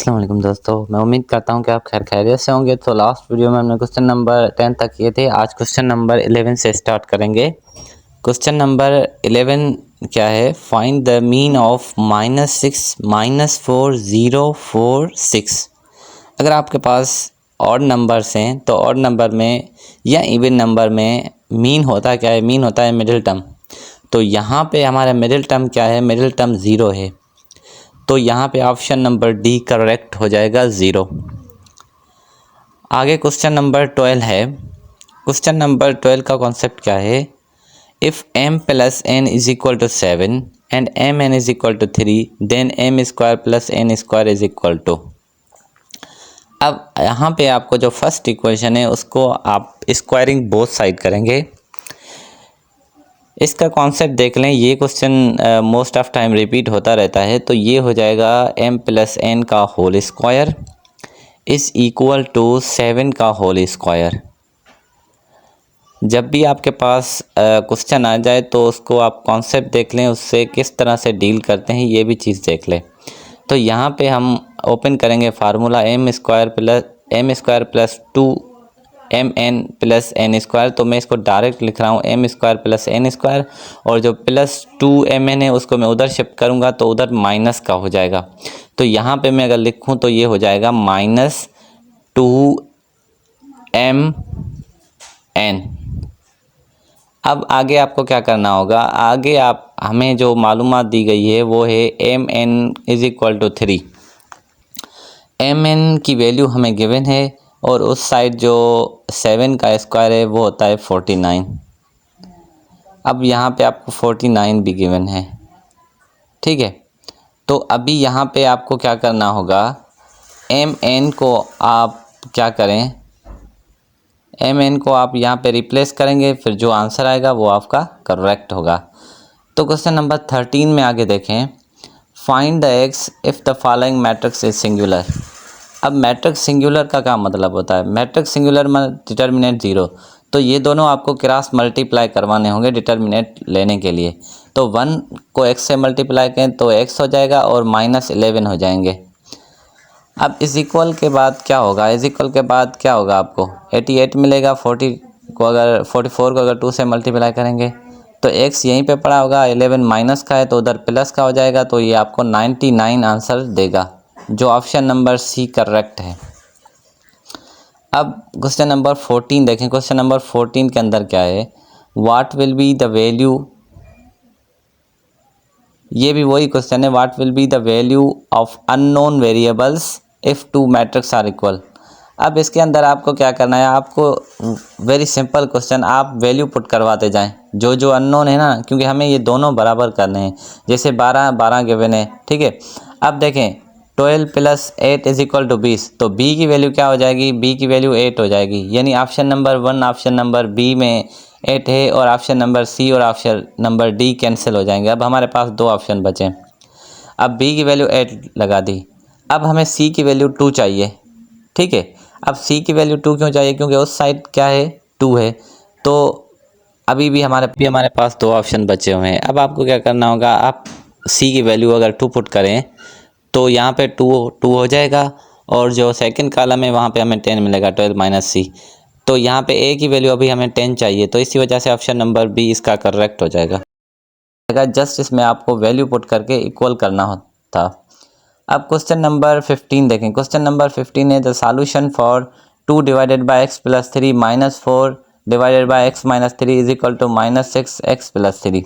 अस्सलाम वालेकुम दोस्तों, मैं उम्मीद करता हूं कि आप खैरियत से होंगे। तो लास्ट वीडियो में हमने क्वेश्चन नंबर 10 तक किए थे। आज क्वेश्चन नंबर 11 से स्टार्ट करेंगे। क्वेश्चन नंबर 11 क्या है? Find the mean of -6 -4 0 4 6। अगर आपके पास ऑड नंबर्स हैं तो ऑड नंबर में या इवन नंबर में मीन होता क्या है? मीन होता है मिडिल टर्म। तो यहाँ पे हमारा मिडिल टर्म क्या है? मिडिल टर्म 0 है। तो यहाँ पे ऑप्शन नंबर डी करेक्ट हो जाएगा 0। आगे क्वेश्चन नंबर 12 है। क्वेश्चन नंबर 12 का कॉन्सेप्ट क्या है? If m plus n is equal to 7 and m n is equal to 3 then m square plus n square is equal to. अब यहाँ पे आपको जो फर्स्ट इक्वेशन है उसको आप स्क्वायरिंग बोथ साइड करेंगे। इसका कॉन्सेप्ट देख लें, ये question most of time repeat होता रहता है। तो ये हो जाएगा m प्लस n का whole square is equal to 7 का होल स्क्वायर। जब भी आपके पास क्वेश्चन आ जाए तो उसको आप कॉन्सेप्ट देख लें, उससे किस तरह से डील करते हैं ये भी चीज़ देख लें। तो यहाँ पे हम ओपन करेंगे formula m square plus 2mn plus n square. तो मैं इसको डायरेक्ट लिख रहा हूँ m square plus n square, और जो प्लस 2mn है उसको मैं उधर शिफ्ट करूँगा तो उधर माइनस का हो जाएगा। तो यहाँ पे मैं अगर लिखूँ तो ये हो जाएगा -2mn। अब आगे आपको क्या करना होगा? आगे आप हमें जो मालूमात दी गई है वो है mn is equal to 3। mn की वैल्यू हमें गिवन है और उस साइड जो 7 का स्क्वायर है वो होता है 49। अब यहाँ पे आपको 49 भी गिवन है, ठीक है। तो अभी यहाँ पे आपको क्या करना होगा? mn को आप क्या करें? mn को आप यहाँ पे रिप्लेस करेंगे, फिर जो आंसर आएगा वो आपका करेक्ट होगा। तो क्वेश्चन नंबर 13 में आगे देखें। Find the x if the following matrix is singular. अब मैट्रिक्स सिंगुलर का क्या मतलब होता है? मैट्रिक्स सिंगुलर में डिटर्मिनेंट 0। तो ये दोनों आपको क्रॉस मल्टीप्लाई करवाने होंगे डिटर्मिनेंट लेने के लिए। तो 1 को x से मल्टीप्लाई करें तो x हो जाएगा और -11 हो जाएंगे। अब इज इक्वल के बाद क्या होगा? इज इक्वल के बाद क्या होगा? आपको 88 मिलेगा। 44 को अगर 2 से मल्टीप्लाई करेंगे तो x यहीं पे पड़ा होगा। 11 माइनस का है तो उधर प्लस का हो जाएगा। तो ये आपको 99 आंसर देगा, जो ऑप्शन नंबर सी करेक्ट है। अब क्वेश्चन नंबर 14 देखें। क्वेश्चन नंबर 14 के अंदर क्या है? What will be the value, ये भी वही क्वेश्चन है, what will be the value of unknown variables if two matrix are equal. अब इसके अंदर आपको क्या करना है? आपको वेरी सिंपल क्वेश्चन, आप वैल्यू पुट करवाते जाएं जो जो अननोन है ना, क्योंकि हमें ये दोनों बराबर करने हैं। जैसे 12 गिवन है, ठीक है। अब देखें 12 प्लस 8 इज इक्वल टू 20। तो b की वैल्यू क्या हो जाएगी? b की वैल्यू 8 हो जाएगी। यानी option number 1 option number B में 8 है और ऑप्शन नंबर सी और ऑप्शन नंबर डी कैंसिल हो जाएंगे। अब हमारे पास 2 ऑप्शन बचे। अब b की वैल्यू 8 लगा दी। अब हमें c की वैल्यू 2 चाहिए, ठीक है। अब c की वैल्यू 2 क्यों चाहिए? क्योंकि उस साइड क्या है? 2 है। तो अभी भी हमारे पास 2 ऑप्शन बचे हुए हैं। अब आपको क्या करना होगा? आप c की वैल्यू अगर 2 पुट करें तो यहाँ पे 2 हो जाएगा, और जो सेकंड कॉलम है वहाँ पे हमें 10 मिलेगा, 12 माइनस c। तो यहाँ पे a की वैल्यू अभी हमें 10 चाहिए, तो इसी वजह से ऑप्शन नंबर बी इसका करेक्ट हो जाएगा। जस्ट इसमें आपको वैल्यू पुट करके इक्वल करना होता। अब क्वेश्चन नंबर 15 देखें। क्वेश्चन नंबर 15 है the solution for 2 divided by x plus 3 -4 divided by x minus 3 is equal to -6x plus 3।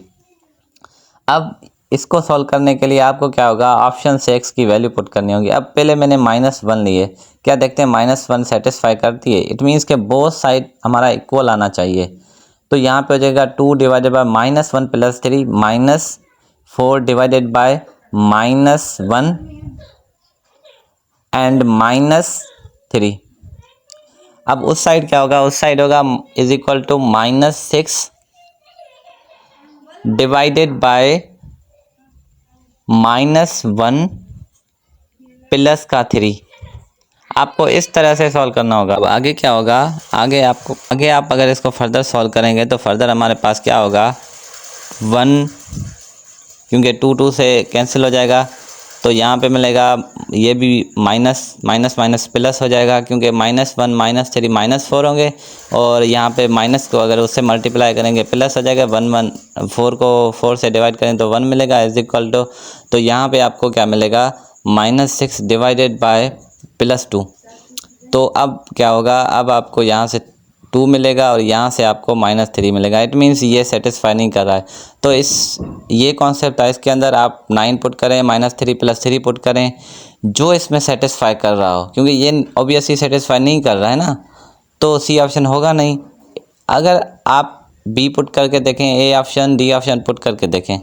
अब इसको सॉल्व करने के लिए आपको क्या होगा? ऑप्शन से x की वैल्यू पुट करनी होगी। अब पहले मैंने -1 लिए, क्या देखते हैं -1 सेटिस्फाई करती है? इट मीन्स के बोथ साइड हमारा इक्वल आना चाहिए। तो यहाँ पे हो जाएगा 2 divided by -1 plus 3 -4 divided by -1 and -3। अब उस साइड क्या होगा? उस साइड होगा is equal to -6 divided by -1 plus का 3। आपको इस तरह से सॉल्व करना होगा। अब आगे क्या होगा? आगे आप अगर इसको फर्दर सॉल्व करेंगे तो फर्दर हमारे पास क्या होगा? 1, क्योंकि 2 से कैंसिल हो जाएगा। तो यहाँ पे मिलेगा ये भी माइनस माइनस माइनस प्लस हो जाएगा, क्योंकि -1 -3 -4 होंगे, और यहाँ पे माइनस को अगर उससे मल्टीप्लाई करेंगे प्लस हो जाएगा। 4 को 4 से डिवाइड करें तो 1 मिलेगा इज इक्वल टू, तो यहाँ पे आपको क्या मिलेगा -6 डिवाइडेड बाय +2। तो अब क्या होगा, अब आपको यहाँ से 2 मिलेगा और यहाँ से आपको -3 मिलेगा। इट मीन्स ये सेटिस्फाई नहीं कर रहा है। तो ये कॉन्सेप्ट है, इसके अंदर आप 9 पुट करें, -3 + 3 पुट करें, जो इसमें सेटिस्फाई कर रहा हो, क्योंकि ये ऑब्वियसली सेटिस्फाई नहीं कर रहा है ना, तो सी ऑप्शन होगा नहीं। अगर आप बी पुट करके देखें, A option, D option put करके देखें।